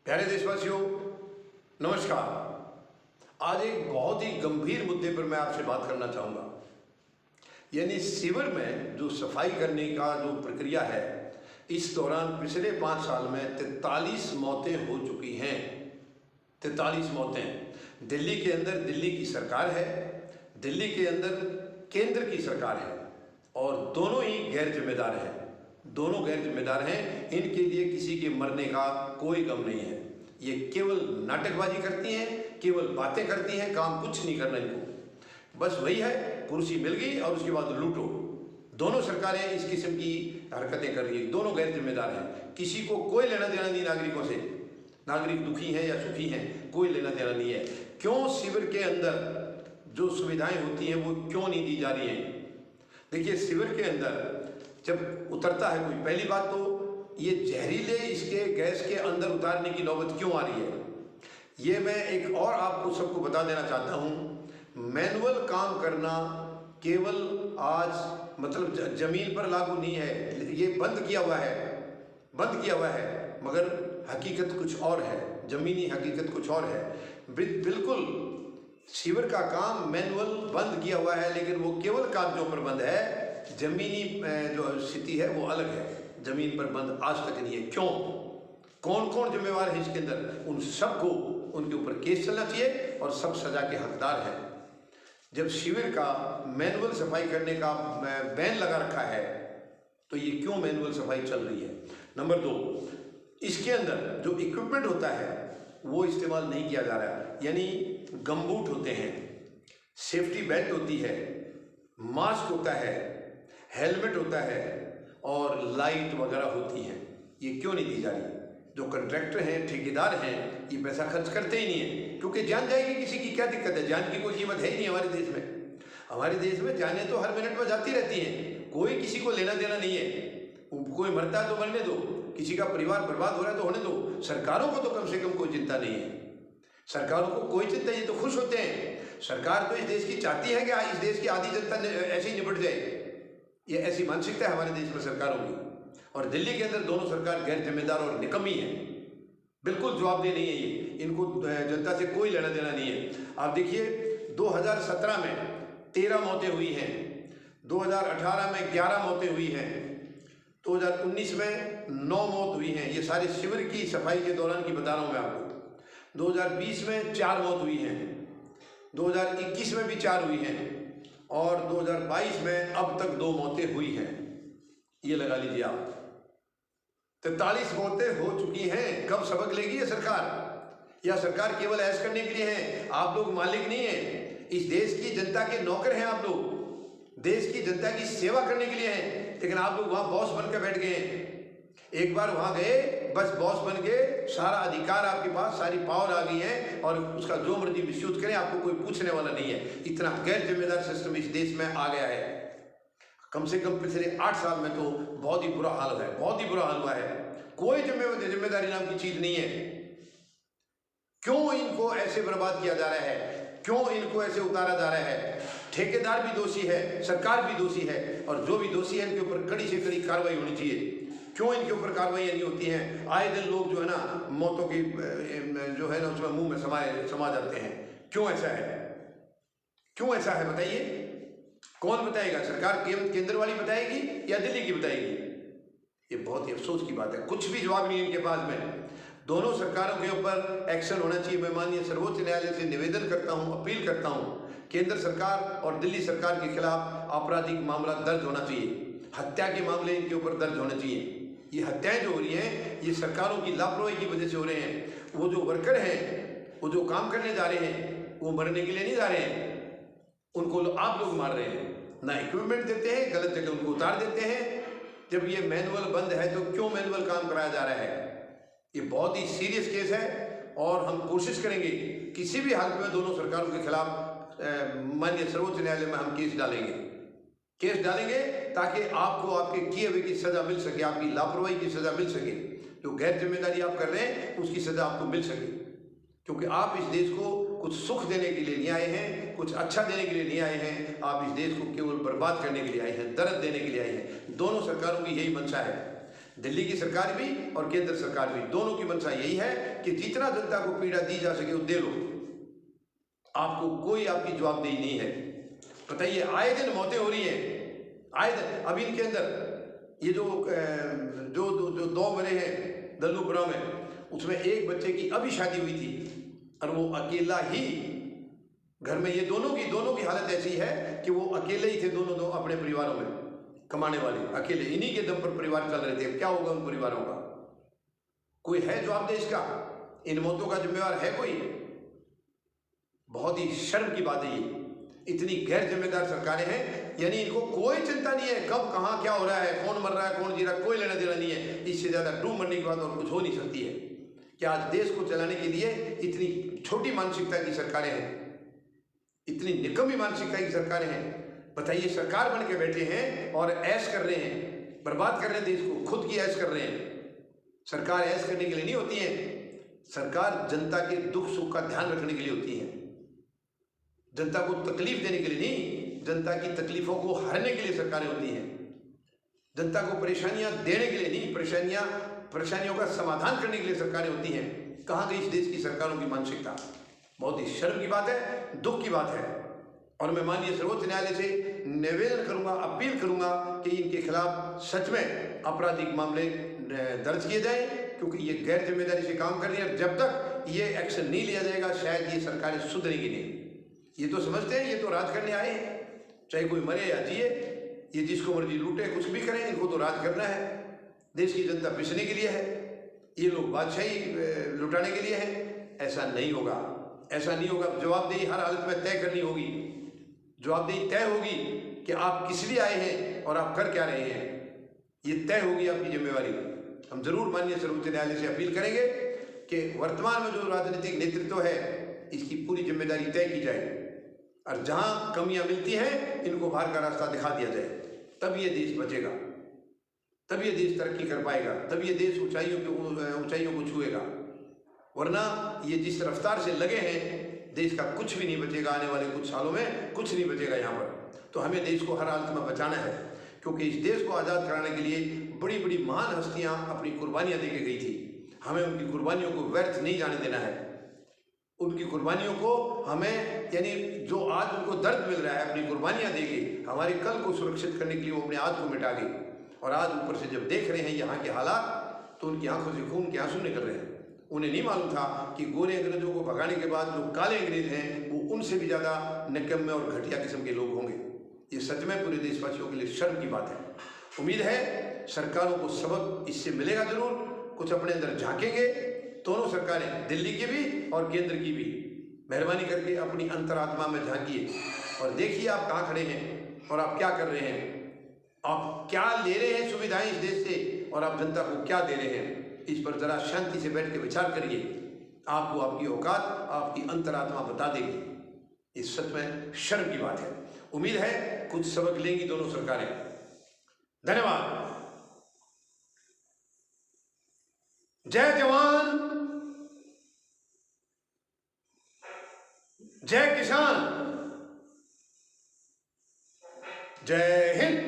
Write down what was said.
प्यारे देशवासियों, नमस्कार। आज एक बहुत ही गंभीर मुद्दे पर मैं आपसे बात करना चाहूँगा। यानी सीवर में जो सफाई करने का जो प्रक्रिया है, इस दौरान पिछले 5 साल में 43 मौतें हो चुकी हैं। 43 मौतें। दिल्ली के अंदर दिल्ली की सरकार है, दिल्ली के अंदर केंद्र की सरकार है और दोनों ही गैर जिम्मेदार हैं। दोनों गैर जिम्मेदार हैं। इनके लिए किसी के मरने का कोई गम नहीं है। ये केवल नाटकबाजी करती हैं, केवल बातें करती हैं, काम कुछ नहीं करना इनको। बस वही है, कुर्सी मिल गई और उसके बाद लूटो। दोनों सरकारें इस किस्म की हरकतें कर रही हैं। दोनों गैर जिम्मेदार हैं। किसी को कोई लेना देना नहीं नागरिकों से। नागरिक दुखी हैं या सुखी हैं, कोई लेना देना नहीं है। क्यों शिविर के अंदर जो सुविधाएं होती हैं वो क्यों नहीं दी जा रही हैं? देखिए, शिविर के अंदर जब उतरता है कोई, पहली बात तो ये जहरीले इसके गैस के अंदर उतारने की नौबत क्यों आ रही है, ये मैं एक और आपको सबको बता देना चाहता हूँ। मैनुअल काम करना केवल आज मतलब जमीन पर लागू नहीं है, ये बंद किया हुआ है, मगर हकीकत कुछ और है। ज़मीनी हकीकत कुछ और है। बिल्कुल शिविर का काम मैनुअल बंद किया हुआ है, लेकिन वो केवल कागजों पर बंद है। ज़मीनी जो स्थिति है वो अलग है। ज़मीन पर बंद आज तक नहीं है। क्यों? कौन कौन जिम्मेवार है इसके अंदर? उन सबको उनके ऊपर केस चलना चाहिए और सब सजा के हकदार हैं। जब शिविर का मैनुअल सफाई करने का बैन लगा रखा है, तो ये क्यों मैनुअल सफाई चल रही है? नंबर 2, इसके अंदर जो इक्विपमेंट होता है वो इस्तेमाल नहीं किया जा रहा है। यानी गमबूट होते हैं, सेफ्टी बेल्ट होती है, मास्क होता है, हेलमेट होता है और लाइट वगैरह होती हैं। ये क्यों नहीं दी जा रही? जो कॉन्ट्रैक्टर हैं, ठेकेदार हैं, ये पैसा खर्च करते ही नहीं है, क्योंकि जान जाएगी। किसी की क्या दिक्कत है? जान की कोई कीमत है ही नहीं हमारे देश में। हमारे देश में जाने तो हर मिनट में जाती रहती हैं, कोई किसी को लेना देना नहीं है। कोई मरता है तो मरने दो, किसी का परिवार बर्बाद हो रहा है तो होने दो। सरकारों को तो कम से कम कोई चिंता नहीं है। सरकारों को कोई चिंता, ये तो खुश होते हैं। सरकार तो इस देश की चाहती है कि इस देश की आधी जनता ऐसे ही निपट जाए। ये ऐसी मानसिकता है हमारे देश में सरकारों की। और दिल्ली के अंदर दोनों सरकार गैर जिम्मेदार और निकम्मी है। बिल्कुल जवाबदेह नहीं है ये। इनको जनता से कोई लेना देना नहीं है। आप देखिए, 2017 में 13 मौतें हुई हैं, 2018 में 11 मौतें हुई हैं, 2019 में 9 मौत हुई हैं। ये सारे शिविर की सफाई के दौरान की बता रहा हूँ मैं आपको। 2020 में 4 मौत हुई हैं, 2021 में भी 4 हुई हैं और 2022 में अब तक 2 मौतें हुई हैं। ये लगा लीजिए आप, 43 मौतें हो चुकी हैं। कब सबक लेगी ये सरकार? या सरकार केवल ऐश करने के लिए है? आप लोग मालिक नहीं हैं। इस देश की जनता के नौकर हैं आप लोग। देश की जनता की सेवा करने के लिए हैं, लेकिन आप लोग वहाँ बॉस बनकर बैठ गए हैं। एक बार वहाँ गए, बस बॉस बन गए, सारा अधिकार आपके पास, सारी पावर आ गई है और उसका जो मर्जी मिसयूज करें, आपको कोई पूछने वाला नहीं है। इतना गैर जिम्मेदार सिस्टम इस देश में आ गया है। कम से कम पिछले 8 साल में तो बहुत ही बुरा हाल है, बहुत ही बुरा हाल हुआ है। कोई जिम्मेदारी नाम की चीज नहीं है। क्यों इनको ऐसे बर्बाद किया जा रहा है? क्यों इनको ऐसे उतारा जा रहा है? ठेकेदार भी दोषी है, सरकार भी दोषी है और जो भी दोषी है इनके ऊपर कड़ी से कड़ी कार्रवाई होनी चाहिए। क्यों इनके ऊपर कार्रवाई नहीं होती हैं? आए दिन लोग जो है ना मौतों की जो है ना उसमें मुंह में समा जाते हैं। क्यों ऐसा है? क्यों ऐसा है बताइए? कौन बताएगा? सरकार केंद्र वाली बताएगी या दिल्ली की बताएगी? ये बहुत ही अफसोस की बात है। कुछ भी जवाब नहीं है इनके पास में। दोनों सरकारों के ऊपर एक्शन होना चाहिए। मैं माननीय सर्वोच्च न्यायालय से निवेदन करता हूं, अपील करता हूं, केंद्र सरकार और दिल्ली सरकार के खिलाफ आपराधिक मामला दर्ज होना चाहिए। हत्या के मामले इनके ऊपर दर्ज होने चाहिए। ये हत्याएं जो हो रही हैं, ये सरकारों की लापरवाही की वजह से हो रहे हैं। वो जो वर्कर हैं, वो जो काम करने जा रहे हैं, वो मरने के लिए नहीं जा रहे हैं, उनको आप लोग मार रहे हैं। ना इक्विपमेंट देते हैं, गलत जगह उनको उतार देते हैं। जब ये मैनुअल बंद है तो क्यों मैनुअल काम कराया जा रहा है? ये बहुत ही सीरियस केस है और हम कोशिश करेंगे किसी भी हालत में दोनों सरकारों के खिलाफ माननीय सर्वोच्च न्यायालय में हम केस डालेंगे ताकि आपको आपके किए हुए की सजा मिल सके, आपकी लापरवाही की सजा मिल सके। जो गैर जिम्मेदारी आप कर रहे हैं उसकी सजा आपको मिल सके, क्योंकि आप इस देश को कुछ सुख देने के लिए नहीं आए हैं, कुछ अच्छा देने के लिए नहीं आए हैं। आप इस देश को केवल बर्बाद करने के लिए आए हैं, दर्द देने के लिए आए हैं। दोनों सरकारों की यही मंशा है। दिल्ली की सरकार भी और केंद्र सरकार भी, दोनों की मंशा यही है कि जितना जनता को पीड़ा दी जा सके वो दे लो, आपको कोई आपकी जवाबदेही नहीं है। बताइए, आए दिन मौतें हो रही हैं, आए दिन। अभी इनके अंदर ये जो जो जो, जो 2 मरे हैं दल्लूपुरा में, उसमें एक बच्चे की अभी शादी हुई थी और वो अकेला ही घर में, ये दोनों की हालत ऐसी है कि वो अकेले ही थे, दोनों अपने परिवारों में कमाने वाले, अकेले, इन्हीं के दम पर परिवार चल रहे थे। क्या होगा उन परिवारों का? कोई है जवाबदेह इसका? इन मौतों का जिम्मेवार है कोई? बहुत ही शर्म की बात है ये। इतनी गैर जिम्मेदार सरकारें हैं, यानी इनको कोई चिंता नहीं है कब कहाँ क्या हो रहा है, कौन मर रहा है, कौन जी रहा है, कोई लेना देना नहीं है। इससे ज़्यादा डूब मरने की बात और कुछ हो नहीं सकती है कि आज देश को चलाने के लिए इतनी छोटी मानसिकता की सरकारें हैं, इतनी निकम्मी मानसिकता की सरकारें हैं। बताइए, सरकार बन के बैठे हैं और ऐश कर रहे हैं, बर्बाद कर रहे हैं देश को, खुद की ऐश कर रहे हैं। सरकार ऐश करने के लिए नहीं होती है, सरकार जनता के दुख सुख का ध्यान रखने के लिए होती है, जनता को तकलीफ देने के लिए नहीं, जनता की तकलीफों को हरने के लिए सरकारें होती हैं। जनता को परेशानियां देने के लिए नहीं, परेशानियों का समाधान करने के लिए सरकारें होती हैं। कहाँ गई इस देश की सरकारों की मानसिकता? बहुत ही शर्म की बात है, दुख की बात है। और मैं माननीय सर्वोच्च न्यायालय से निवेदन करूंगा, अपील करूंगा कि इनके खिलाफ सच में आपराधिक मामले दर्ज किए जाएं, क्योंकि ये गैर जिम्मेदारी से काम कर रही है। जब तक ये एक्शन नहीं लिया जाएगा शायद ये सरकारें सुधरेगी नहीं। ये तो समझते हैं ये तो राज करने आए हैं, चाहे कोई मरे या जिए, ये जिसको मर्जी लूटे, कुछ भी करें, इनको तो राज करना है, देश की जनता पिसने के लिए है, ये लोग बादशाही लुटाने के लिए हैं। ऐसा नहीं होगा, ऐसा नहीं होगा। जवाबदेही हर हालत में तय करनी होगी, जवाबदेही तय होगी कि आप किस लिए आए हैं और आप कर क्या रहे हैं, ये तय होगी आपकी जिम्मेवारी। हम जरूर माननीय सर्वोच्च न्यायालय से अपील करेंगे कि वर्तमान में जो राजनीतिक नेतृत्व है इसकी पूरी जिम्मेदारी तय की जाए और जहां कमियां मिलती हैं इनको बाहर का रास्ता दिखा दिया जाए, तब ये देश बचेगा, तब ये देश तरक्की कर पाएगा, तब ये देश ऊंचाइयों को छुएगा। वरना ये जिस रफ्तार से लगे हैं देश का कुछ भी नहीं बचेगा, आने वाले कुछ सालों में कुछ नहीं बचेगा यहाँ पर। तो हमें देश को हर हालत में बचाना है, क्योंकि इस देश को आज़ाद कराने के लिए बड़ी बड़ी महान हस्तियाँ अपनी कुर्बानियाँ दे के गई थी। हमें उनकी कुर्बानियों को व्यर्थ नहीं जाने देना है। उनकी कुर्बानियों को हमें, यानी जो आज उनको दर्द मिल रहा है अपनी कुर्बानियाँ देके हमारे कल को सुरक्षित करने के लिए वो अपने आज को मिटा गई। और आज ऊपर से जब देख रहे हैं यहाँ के हालात तो उनकी आंखों से खून के आंसू निकल रहे हैं। उन्हें नहीं मालूम था कि गोरे अंग्रेजों को भगाने के बाद जो काले अंग्रेज हैं वो उनसे भी ज़्यादा निकम्मे और घटिया किस्म के लोग होंगे। ये सच में पूरे देशवासियों के लिए शर्म की बात है। उम्मीद है सरकारों को सबक इससे मिलेगा जरूर, कुछ अपने अंदर झांकेंगे। दोनों सरकारें, दिल्ली की भी और केंद्र की भी, मेहरबानी करके अपनी अंतरात्मा में झांकिए और देखिए आप कहाँ खड़े हैं और आप क्या कर रहे हैं, आप क्या ले रहे हैं सुविधाएं इस देश से और आप जनता को क्या दे रहे हैं। इस पर जरा शांति से बैठ के विचार करिए, आपको आपकी औकात, आपकी अंतरात्मा बता देगी। इस सच में शर्म की बात है। उम्मीद है कुछ सबक लेंगी दोनों सरकारें। धन्यवाद। जय जवान, जय किसान, जय हिंद।